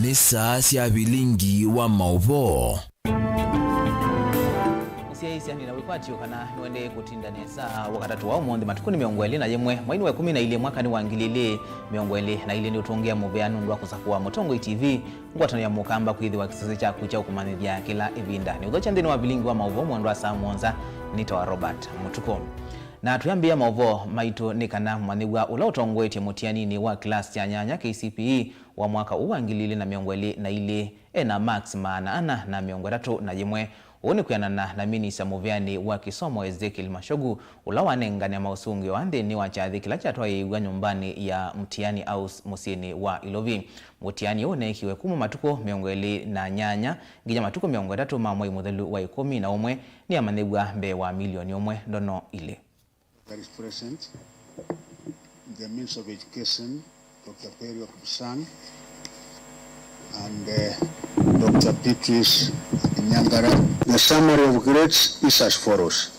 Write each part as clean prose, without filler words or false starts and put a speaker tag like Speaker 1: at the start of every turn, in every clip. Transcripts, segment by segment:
Speaker 1: nisa cia Vilingi wa Mauvoo.
Speaker 2: Siaisi ani na wikwatio kana nwende kutinda nesa wakatatu wao mwonde matuku ni miongweli na yemwe mwaini wa 12 mwaka ni wangilile miongweli na ile ni utongea mubeanu ndwa kusakuwa Mutongo TV ngwatano ya mukamba kuidhi wa kisasi cha kucha kumanithia kila evinda ni udhocha ndini wa Vilingi wa Mauvoo mwandwa saa mwonza nitawa Robert Mutuku. Na tuyambia Mauvoo maitu ni kana mwanigwa ula utongwete mutianini wa klasi ya nyanya KCPE wa mwaka uwangilile na miongweli na ile ena max maana na miongwelatu na yemwe Uone kuyanana na minisa muvyani wa kisomo Ezekiel Mashogu ulawanengani ya mausungi wa ni wachathi kila chatwa iwa nyumbani ya mtiani au musini wa Ilovi. Mutiani une ikiwe kumu matuko miongweli na nyanya gija matuko miongweli tatu mamwe mudhelu wa 10 na umwe ni ya manegwa mbe wa milioni umwe dono ile.
Speaker 3: That is present, the Minister of Education, Dr. Perry Okusan, and Dr. Petrus Nyangara. The summary of grades is as follows.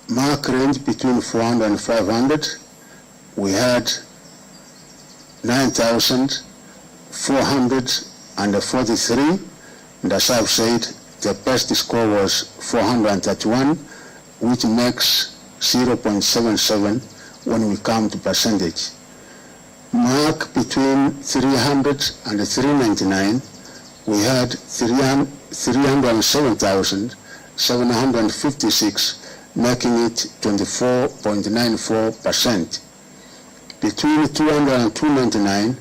Speaker 3: Mark range between 400 and 500. We had 9,443, and as I've said, the best score was 431, which makes 0.77 when we come to percentage. Mark between 300 and 399, we had 307,756, making it 24.94%. Between 200 and 299,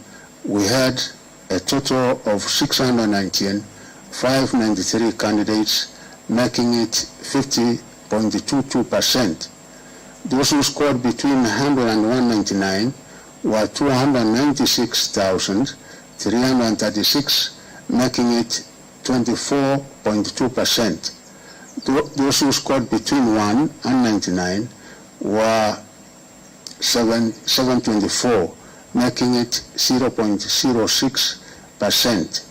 Speaker 3: we had a total of 619,593 candidates, making it 50.22%. Those who scored between 100 and 199 were 296,336, making it 24.2%. Those who scored between 1 and 99 were 724, making it 0.06%.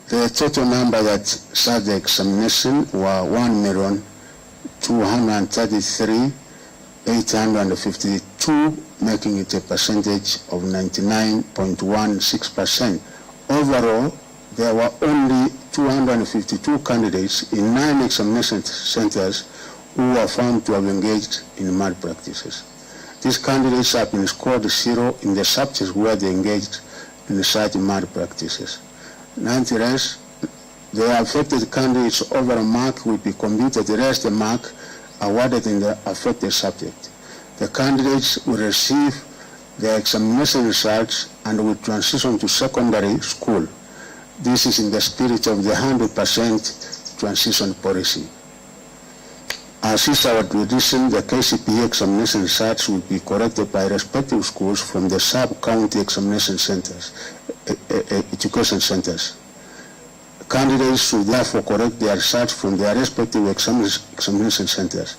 Speaker 3: The total number that sat the examination were 1,233,852, making it a percentage of 99.16%. Overall, there were only 252 candidates in 9 examination centers who were found to have engaged in malpractices. These candidates have been scored 0 in the subjects where they engaged in such malpractices. Nonetheless, the affected candidates' overall mark will be computed, the rest the mark awarded in the affected subject. The candidates will receive their examination results and will transition to secondary school. This is in the spirit of the 100% transition policy. As is our tradition, the KCPE examination results will be corrected by respective schools from the sub-county examination centers, education centers. Candidates should therefore correct their results from their respective examination centers.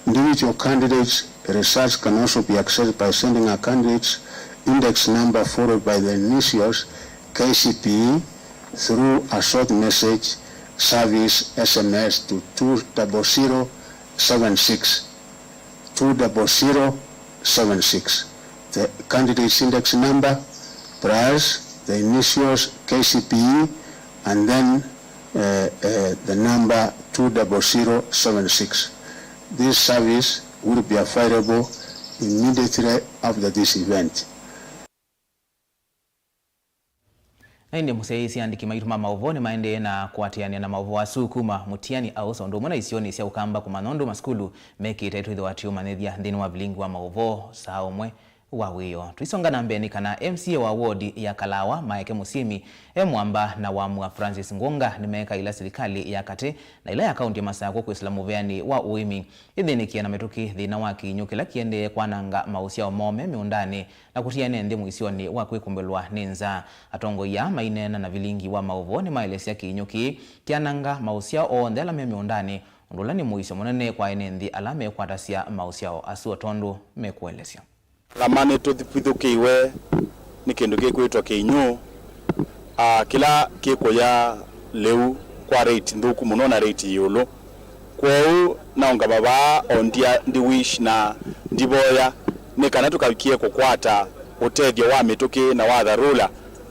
Speaker 3: Individual candidates' results can also be accessed by sending a candidate's index number followed by the initials KCPE through a short message service SMS to 20076. 20076. The candidate's index number plus the initials KCPE and then the number 20076. This service will be available immediately after this event.
Speaker 2: Nainde museisi andiki maituma Mauvoo ni maende na kuatiania na Mauvoo asukuma mutiani au sondo mwana isioni isia ukamba kumanondo maskulu meki itaitu idho watio manethia ndini wa Vilingi wa Mauvoo saa umwe wawiyo. Tuisonga na mbeni kana MCA wa ward ya Kalawa Maeke Musimi mwamba na wamua Francis Ngonga nimeka ila serikali ya kate na ila ya kaunti ya Masako kwa Islamu Veani wa uimi idhini kia na metuki dhina waki nyukila kiende kwa nanga mausia omome miundani na kutia nende muisioni wa kuikumbelwa ninza atongo ya mainena na Vilingi wa Mauvoo ni maelesia kinyuki kia nanga mausia o ndela miundani undulani muisio monene kwa enendi alame kwa tasia mausia o asuo tondu mekuelesia.
Speaker 4: Lamane tuthikiwe ni kindu gikwitwa kinyu kila kiko ya leu kwa rate nduku muno na rate yolo kwao naonga baba ondia ndi wish na ndiboya ne kana tukabikie kukwata otedio wa mituki na wa dharura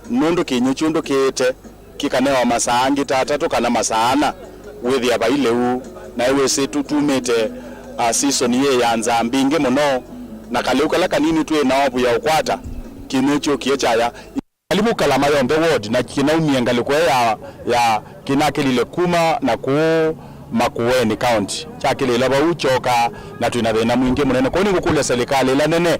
Speaker 4: nondo kinyo chundo kete kikanewa masaangi tatatu kana masaana wethi abaileu na ewe setu tumete season ye yanza mbinge muno na kaleu kala kanini tuwe na wabu ya ukwata kimecho kiechaya alibu kalama yombe ward na kina umiengaliko ya kinakilile kuma na ku Makueni county chakile laba uchoka na tuinabena mwingi munene koni ngukule serikali la nene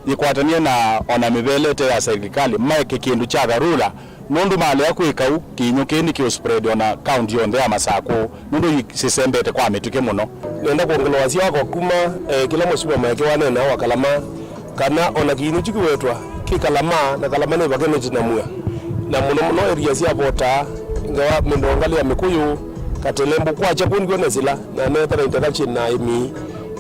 Speaker 4: ikwatanie na ona mibelete ya serikali maike kindu cha garula nondu mali yako ikau kinyo keni ki spread ona county yonde ya Masako nondu sisembete kwa mituke muno
Speaker 5: nenda kuongelwa sia kwa kuma kila msimu maike wane na wakalama kana ona kinyu chikiwetwa kikalama na kalama ne bagene jinamua na muno area sia bota ngawa mindongali ya mikuyu katelembo kwa chapuni kwa zila na netara interaction na imi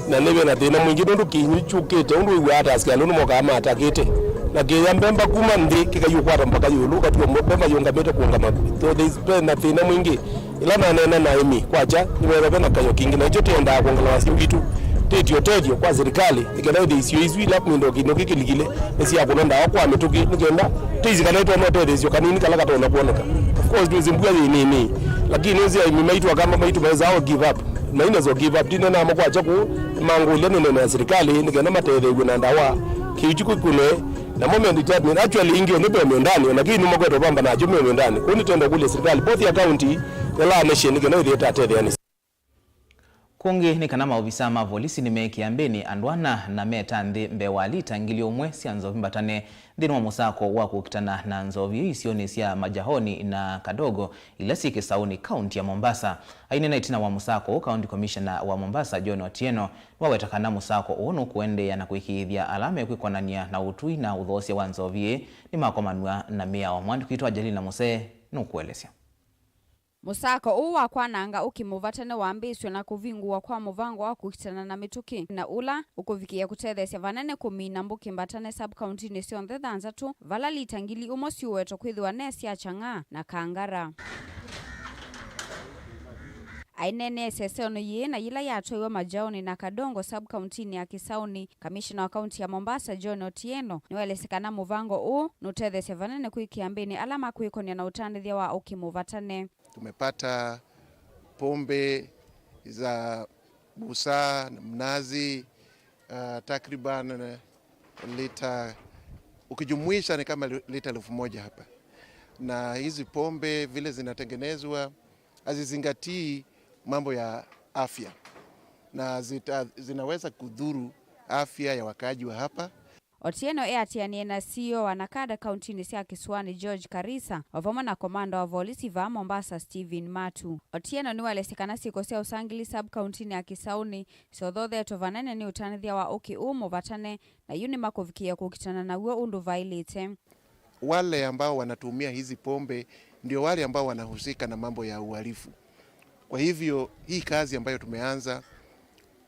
Speaker 5: na nebe na tena mwingi ndo kinyu chukete ndo iwata asikia luno mokama atakete na geya mbemba kuma ndi kikayukwata mpaka yuluka tu mbemba yongamete kuongama so there is na tena mwingi ila na nena na imi kwacha niwebe na kayo kingi na hicho tenda kuongela wasi vitu tedio kwa serikali ikenda isio izwi lap ndo kinyo kikiligile esi akulonda kwa mituki nikenda tizi kanaitwa moto desio kanini kala katona kuoneka of course tuzimbua nini lakini hizi imeitwa kama maitu maweza give up na inazo give up dina na makwa chaku mangu ile nene na serikali nikenda matede guna ndawa kijiku kule na moment determine actually ingio nipe ndani lakini mko bamba na jume ndani kuni tenda kule serikali both ya county la nation nikenda ile tatede yani
Speaker 2: kungi ni kana maobisa ma polisi nimekiambeni andwana na metande mbewali tangili omwe sianzo vimbatane ndino musako wa kukitana na nzovi isioni sia majahoni na kadogo ilasi kisauni county ya Mombasa aine itina wa musako county commissioner wa Mombasa John Otieno wawetakana musako ono kuende na kuikithia alama kwikonania na utui na udhosia wa nzovi ni makomanwa na mea wa mwandu kitwa Jalina Muse nukuelesya
Speaker 6: musako uwa kwananga ukimuvatane wambiswe na kuvingua kwa muvango wa kukitana na mituki na ula ukuvikia kutethesya vanene kumina mbuki mbatane sub county ni sionthe thanzatu vala litangili umosi uweto kwithiwa nesi achanga na kangara ainene seseono ye na yila yatoiwa majaoni na kadongo sub county ni ya Kisauni kamishina wa county ya Mombasa John Otieno niwelesekana muvango u nutethesya vanene kuikiambeni alama kuikonia na utandithia wa ukimuvatane.
Speaker 7: Tumepata pombe za busa na mnazi takriban lita ukijumuisha ni kama lita 1000 hapa, na hizi pombe vile zinatengenezwa hazizingatii mambo ya afya na zinaweza kudhuru afya ya wakaji wa hapa.
Speaker 6: Otieno atianie na CEO wa Nakada County ni sia Kiswani George Karisa wavoma na komanda wa polisi va Mombasa Stephen Matu. Otieno ni walesekana sikosea usangili sub county ni ya Kisauni sodhothe tovanene ni utanithia wa uki vatane na yuni makovikia kukitana na uo undu vailite.
Speaker 7: Wale ambao wanatumia hizi pombe ndio wale ambao wanahusika na mambo ya uhalifu. Kwa hivyo hii kazi ambayo tumeanza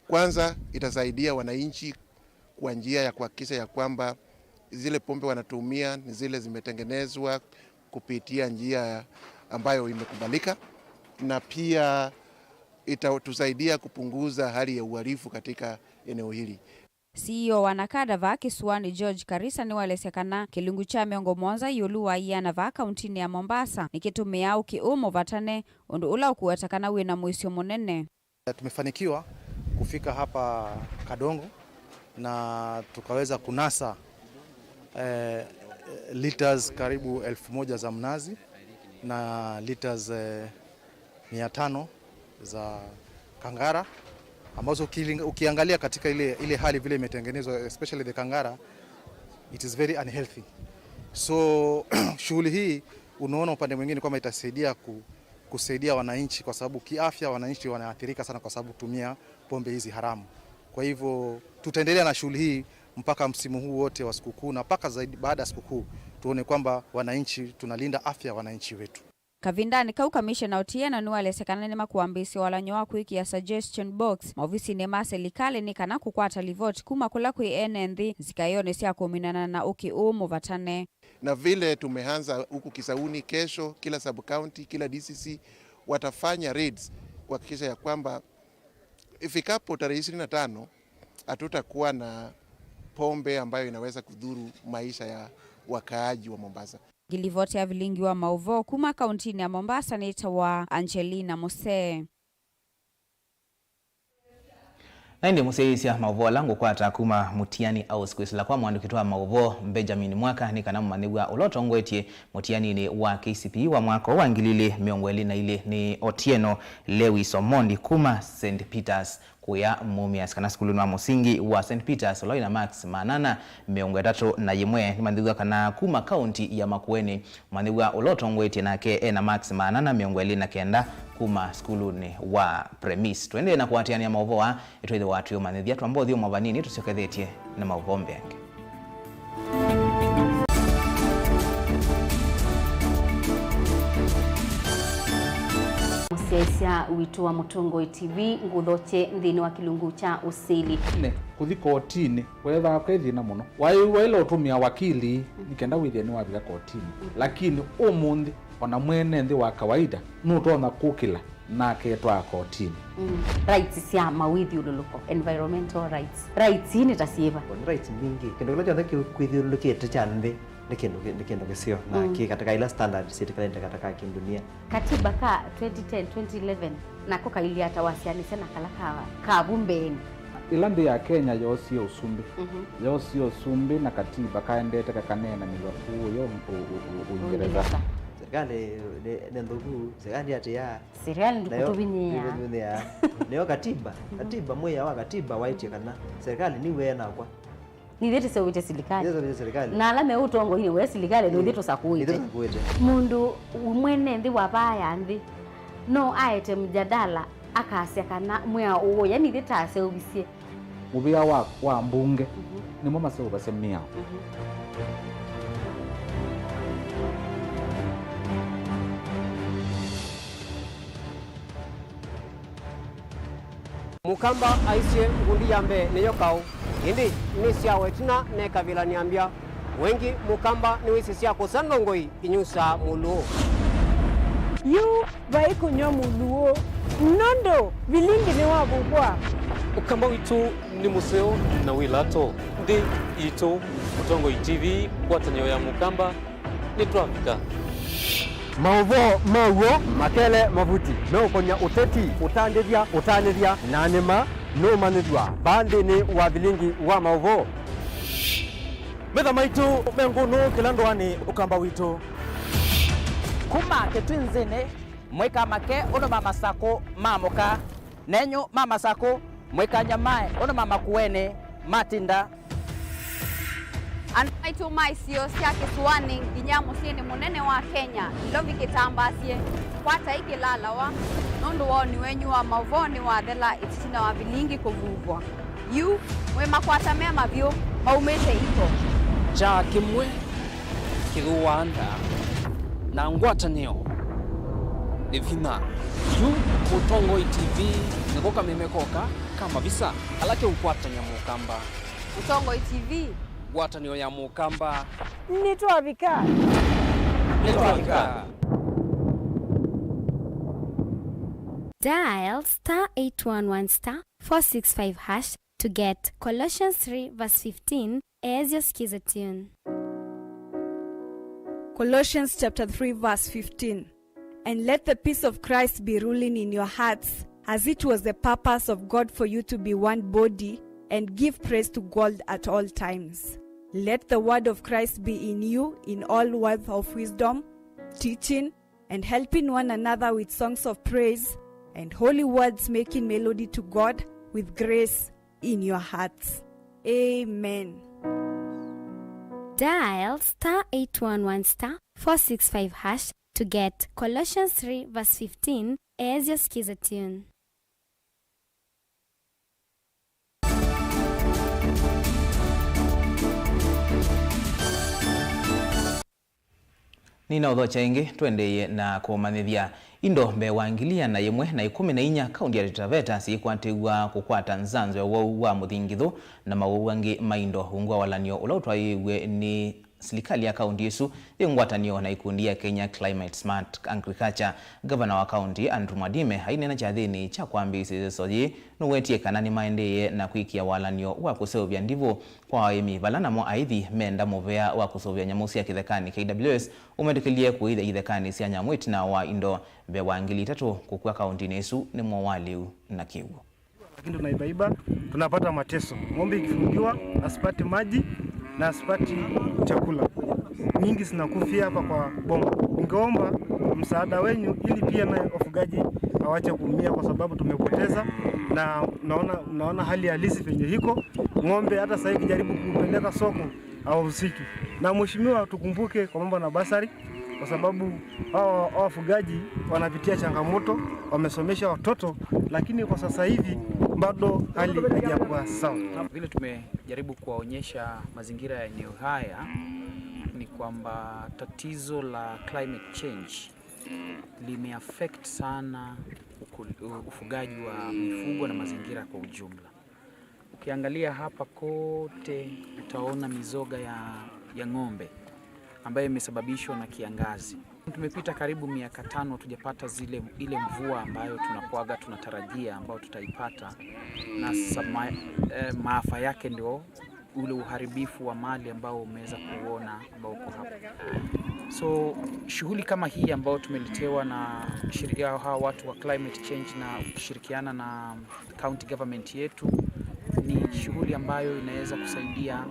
Speaker 7: kwanza itasaidia wananchi kwa njia ya kuhakikisha ya kwamba zile pombe wanatumia ni zile zimetengenezwa kupitia njia ambayo imekubalika, na pia itatusaidia kupunguza hali ya uhalifu katika eneo hili.
Speaker 6: CEO wa Nakada va Kiswani George Karisa ni walesekana kilungu cha miongo mwanza yuluwa yana va county ya Mombasa nikitumia ukiumo vatane undu ula ukuwatakana wina mwisio munene.
Speaker 8: Tumefanikiwa kufika hapa Kadongo na tukaweza kunasa liters karibu 1000 za mnazi na liters 500 za kangara ambazo ukiangalia katika ile hali vile imetengenezwa, especially the kangara, it is very unhealthy. So shughuli hii unaona upande mwingine kwamba itasaidia kusaidia wananchi, kwa sababu kiafya wananchi wanaathirika sana kwa sababu kutumia pombe hizi haramu. Kwa hivyo tutaendelea na shughuli hii mpaka msimu huu wote wa sikukuu na mpaka zaidi baada ya sikukuu tuone kwamba wananchi tunalinda afya wananchi wetu.
Speaker 6: Kavindani kau kamishna Otieno ni walesekana ni makuambisi walanyoa kuiki ya suggestion box maofisi ni maserikali ni kana kukwata livoti kuma kula kui NND zikayone sia kuminana na uki vatane.
Speaker 7: Na vile tumeanza huku Kisauni, kesho kila sub county, kila DCC watafanya raids kuhakikisha ya kwamba ifikapo tarehe 25 hatutakuwa na pombe ambayo inaweza kudhuru maisha ya wakaaji wa Mombasa.
Speaker 6: Gilivoti ya Vilingi wa Mauvoo kuma kauntini ya Mombasa nita wa Angelina Mose.
Speaker 2: Naindi museisia Mauvoo langu kwa atakuma mutiani au sikuisila kwa mwandu wa Mauvoo Benjamin Mwaka ni kanamu manigwa uloto ngwetie mutiani ni wa KCPE wa mwako wa ngilili miongweli na ile ni Otieno Lewis Omondi kuma St. Peters kuya mumias kana skulu na musingi wa St. Peters Loina Max manana miongwe tatu na yimwe ni mandigwa kana kuma county ya Makueni mandigwa uloto ngwetie na ke na Max manana miongweli na kenda kuma skulu ni wa premise twende na kuatiania Mauvoo itwethe watu yomanithia twambothio mwavanini tusiokethetie na Mauvoo mbenge.
Speaker 9: Musesia witu wa Mutungo TV nguthoche nthini wa kilungu cha usili
Speaker 10: ne kuthi kotini wetha kwethina muno waila utumia wakili nikenda withia ni wabika kotini lakini umundi ona mwene nthi wa kawaida nutona kukila na ketwa kotini.
Speaker 9: Rights cia mawithi ululuko environmental rights ni tasieva
Speaker 11: rights mingi kendo kila jonda kwithiulukite cha nthi ni kendo kisio na ki katika ila standard serikali katika kindunia.
Speaker 9: Katiba ka 2010 2011 nako kaili atawasiani sana kala ka bumbeni
Speaker 10: ila nthi ya Kenya yosio usumbi yosio usumbi na katiba kaendete kakanena miwaku yo Uingereza.
Speaker 11: Serikali ni ndugu serikali ati ya
Speaker 9: serikali ndukutubinia
Speaker 11: leo katiba moya wa katiba waiti kana serikali ni wena kwa
Speaker 9: ni thete sewite serikali na alame utongo hini we serikali ni thete sakuite mundu umwene nthi wa baya nthi no aete mjadala akasya kana mwea uwo yani thete aseobisie
Speaker 10: mubia wa mbunge ni mama sio basemia
Speaker 12: Mukamba aisye ngundi yambe neyo kau indi nisya wetina ne kabila niambia wengi mukamba ni wisisya kusandongoi inyusa muluo
Speaker 13: yu vaikunyo muluo nondo Vilingi ni wabubwa
Speaker 14: ukamba witu ni museo na wilato ndi ito Mutungo TV kwatanyo ya mukamba ni twafika
Speaker 12: Mauvoo makele mavuti no konya uteti utandithia nanema no manithwa bandi ni wa Vilingi wa Mauvoo
Speaker 15: metha maitu mengunu kilandwani ukamba witu
Speaker 16: kuma ketwinzene mweka make ono mama sako mamoka nenyo mama sako mweka nyamae ono mama kuene matinda
Speaker 6: Anaitu maisio sia Kisuani nginya musini munene wa Kenya ilovi kitambasie kwata ikilala wa nundu woni wenyu wa Mauvoo ni wathela itina wa Vilingi kuvuvwa yu mwe makwata mema vyo maumete iko
Speaker 16: cha kimwe kiruanda na ngwatanio divina yu Mutungo TV nikoka memekoka kama visa alake ukwatanya mukamba
Speaker 6: Mutungo TV
Speaker 16: watanio ya mukamba
Speaker 13: nitwavika
Speaker 17: Dial *811*465# to get Colossians 3:15 as your skiza tune.
Speaker 13: Colossians chapter 3 verse 15. And let the peace of Christ be ruling in your hearts, as it was the purpose of God for you to be one body and give praise to God at all times. Let the word of Christ be in you in all words of wisdom, teaching and helping one another with songs of praise and holy words, making melody to God with grace in your hearts. Amen.
Speaker 17: Dial *811*465# to get Colossians 3:15 as your skiza tune.
Speaker 2: Nina udhocha ingi tuendeye na kumanithia indo mbe wangilia na yemwe na 14 kaunti ya Taveta sikwantegwa kukwata nzanzo wa muthingithu na mawuwangi maindo ungwa walanio ulautwa iwe ni serikali ya kaunti yesu ingwatanio na ikundi ya Kenya Climate Smart Agriculture. Governor wa kaunti Andrew Mwadime hainena chathini cha kwambisi soji nuwetie kanani maendeye na kuikia walanio wa kusovya ndivo kwa waimi valana mo aithi menda movea wa kusovya nyamusi ya kithekani KWS umedekilie kuitha ithekani sia nyamwiti na wa indo bewa ngili 3 kukua kaunti nesu ni mwawaliu na kiwu.
Speaker 18: Lakini tunaibaiba, tunapata mateso. Ng'ombe ikifungiwa asipati maji na asipati chakula. Nyingi zinakufia hapa kwa bomba. Ningeomba msaada wenu ili pia na wafugaji hawache kuumia kwa sababu tumepoteza, na naona hali halisi venye hiko. Ng'ombe hata sasa hivi jaribu kupeleka soko au usiki. Na mheshimiwa, tukumbuke kwa mambo na basari kwa sababu hao wafugaji wanapitia changamoto, wamesomesha watoto, lakini kwa sasa hivi bado hali haijakuwa sawa.
Speaker 19: Vile tumejaribu kuwaonyesha mazingira ya eneo haya ni kwamba tatizo la climate change limeaffect sana ufugaji wa mifugo na mazingira kwa ujumla. Ukiangalia hapa kote utaona mizoga ya ng'ombe ambayo imesababishwa na kiangazi. Tumepita karibu miaka 5 tujapata ile mvua ambayo tunakuaga tunatarajia ambayo tutaipata, na maafa yake ndio ule uharibifu wa mali ambao umeweza kuona ambao uko hapa. So shughuli kama hii ambayo tumeletewa na hawa watu wa climate change na kushirikiana na county government yetu ni shughuli ambayo inaweza kusaidia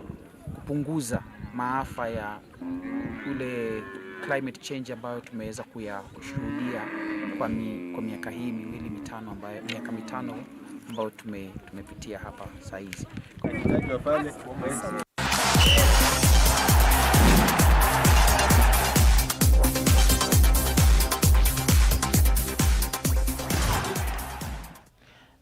Speaker 19: kupunguza maafa ya ule climate change ambayo tumeweza kushuhudia kwa miaka hii miaka mitano ambayo tumepitia hapa saa hizi.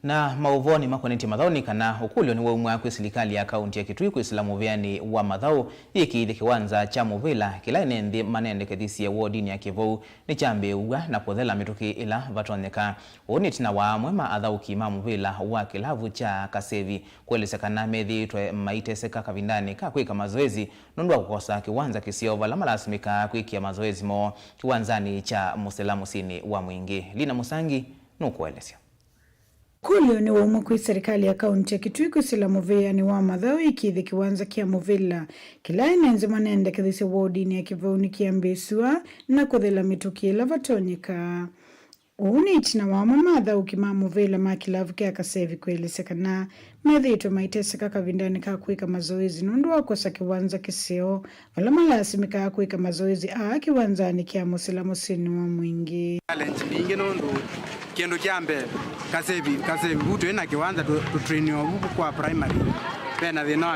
Speaker 2: Na Mauvoo ni makoneti Mathao kana ukulio ni waumwa kwa serikali ya kaunti ya Kitui kwa Islamu vyani wa Mathao iki ile kiwanza cha Movila kila nende manende kadisi ya wodi ya Kivou ni chambe uga na pothela mituki ila vatoneka onit na wa mwema athau kima Movila wa kilavu cha Kasevi kuelesekana methi twe maiteseka kavindani ka kwika mazoezi nondwa kukosa kiwanza kisio vala malasimika kwikia mazoezi mo kiwanzani cha Muselamu sini wa Mwingi. Lina Musangi nukuelesea.
Speaker 20: Kulio ni waumwa kwa serikali ya kaunti ya Kitui kwa Islamu vyani wa Mathao ikithi kiwanza kia Movila kila inenze manende kadhisi wodi ya Kivou ni kiambesua na kuthela mituki ila vatonyeka. Uniti na wama Mathao kima Movila makilavu kia Kasevi kuelesekana methitwe maiteseka kavindani ka kuika mazoezi nundu wa kosa kiwanza kisio wala malasimika kuika mazoezi kiwanzani kia Muselamu sini wa Mwingi.
Speaker 21: Challenge ningi nundu kendo kiambe Kasevi buto ina kiwanza tu train wa buku kwa primary pena thina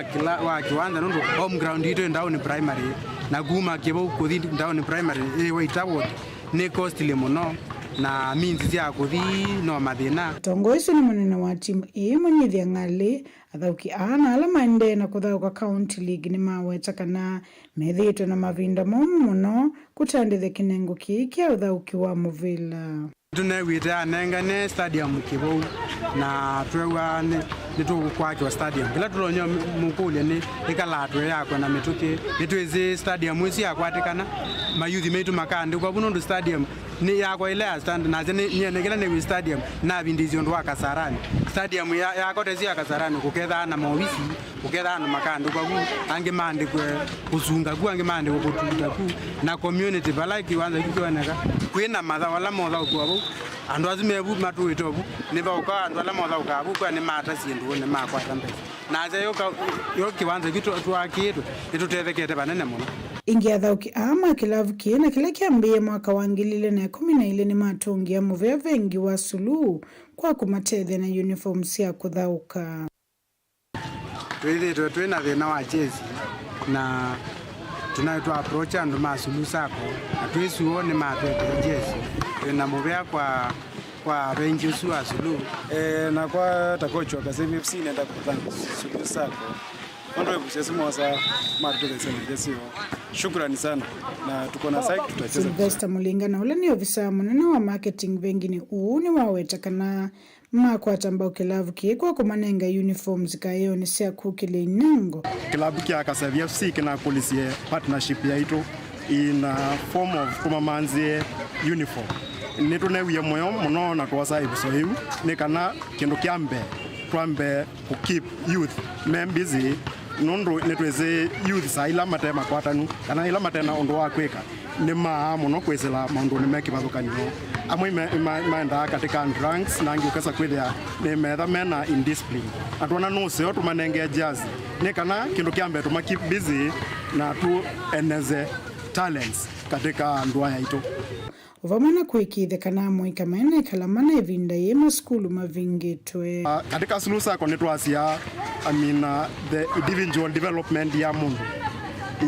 Speaker 21: wa kiwanza nundu home ground ito down primary na guma Kivou kuthi down primary wait award ni costly muno na means ya kuthi no mathina.
Speaker 20: Tongoisu ni munene wa timu mwenye ngali athauki ana ala maende na kuthauka county league ni maweta kana methito na mavinda momu muno kutandithe kinengo kia uthauki wa Movila.
Speaker 21: Tunawita nengane stadium Kivou na twewa ni tukwaki wa stadium kila tulonyo mukule ni ikalatwe yako na mituki nitweze stadium wisi yakwatikana mayuthi metu makandi kwa buno stadium ni yako ile stand na ni kila ni stadium na bindizio ndo Kasarani stadium yako tezi ya Kasarani kuketha na mawisi kuketha na makandi kwa bu angemande kuzunga ku angemande kututa ku na community bala kiwanza kikiwaneka kwina Mathao wala Mathao kwa bu andu azimebu matu itobu ni bauka andu ala Mathao ka bu kwa ni mata sindu ni makwata mbele na aje yo kiwanza kitu twakitu itutethekete banene muno.
Speaker 20: Ingia thauki ama kilavu kiena kila kiambie mwaka wa 2012 ni matungi ya muvea vengi wa suluhu kwa kumatethe na uniform sia kuthauka.
Speaker 21: Twina thina wa jezi na tunaitwa approach andu masulu sako na twisuo ni matwete jezi twina muvea kwa vengi usua suluhu
Speaker 22: na kwa takocho Kasevi FC nenda kupanga suluhu sako ndo busesi moza matwete sema jezi Shukrani sana na tuko na site tutacheza.
Speaker 20: Sylvester Mulingana ula ni ofisa munene wa marketing vengine ni wawetakana makwata ambao kilavu kiekwa kumanenga uniforms kayo ni sia kukile inango.
Speaker 22: Kilabu kia Kasavia FC kina policy partnership ya ito in form of kumamanzie uniform. Nitune wiye moyo muno na twasa ibusoyu ni kana kindu kiambe twambe ku keep youth busy nondo netweze youth saila matema kwatanu kana ila matena ondo wakweka ni muno kwesela maundu ni mekibathukanio amwe maenda katika ranks na ngiukasa kwithia ni metha mena indiscipline atwana no seo tumanenge jazz ni kana kindu kiambe tuma keep busy na tu eneze talents katika ndwa ya ito.
Speaker 20: Uvamana kuikithe kana moika maene kalamana evinda yema skulu mavingetwe.
Speaker 22: Katika sulusa konetwasia the individual development ya mundu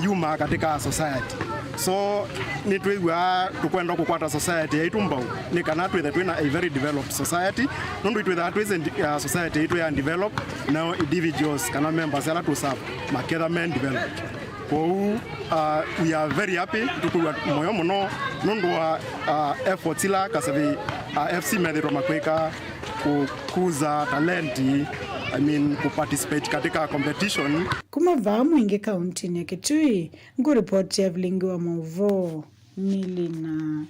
Speaker 22: yuma katika society. So nitwiwa tukwenda kukwata society ya itumbau ni kana twina a very developed society nundu twitha twize society itu ya develop now individuals kana members ala to serve maketha men develop. We are very happy tukuwa moyo muno nundu wa efforts ila Kasavi FC methero makweka kukuza talenti kuparticipate katika competition.
Speaker 20: Kumavaa mwingi kaunti ya Kitui nguripoti ya Vilingi wa Mauvoo Nilina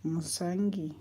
Speaker 20: Musangi.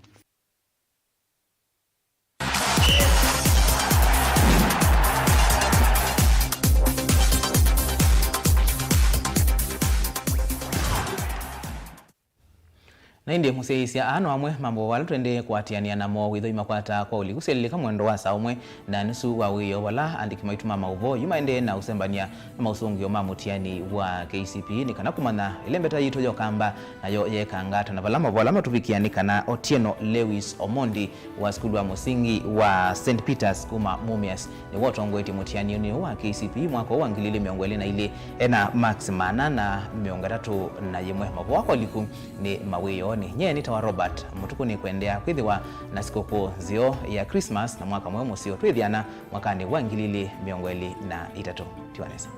Speaker 2: Na indi museisia ano amwe mambo wala twende kuatiania namo witho imakwata kwa uliguseleka mwendo wa saumwe na nusu wa wiyo wala andiki maituma Mauvoo yumaende na usembania na mausungio mamutiani wa KCP ni kana kumana ilembeta yito yokamba na yo yekangata na balama wala matuvikiani kana Otieno Lewis Omondi wa skulu wa musingi wa St. Peter's kuma Mumias ni wotongweti mutiani ni wa KCP mwaka wa ngilile miongwele na ile ena Max Mana na miongatatu na yemwe Mauvoo wako liku ni mawiyo ni nye nitawa Robert mutuku ni kuendea kwithiwa na sikukuu zio ya Christmas na mwaka mwemu sio twithiana mwakani wa ngilili miongweli na itatu tiwanesa.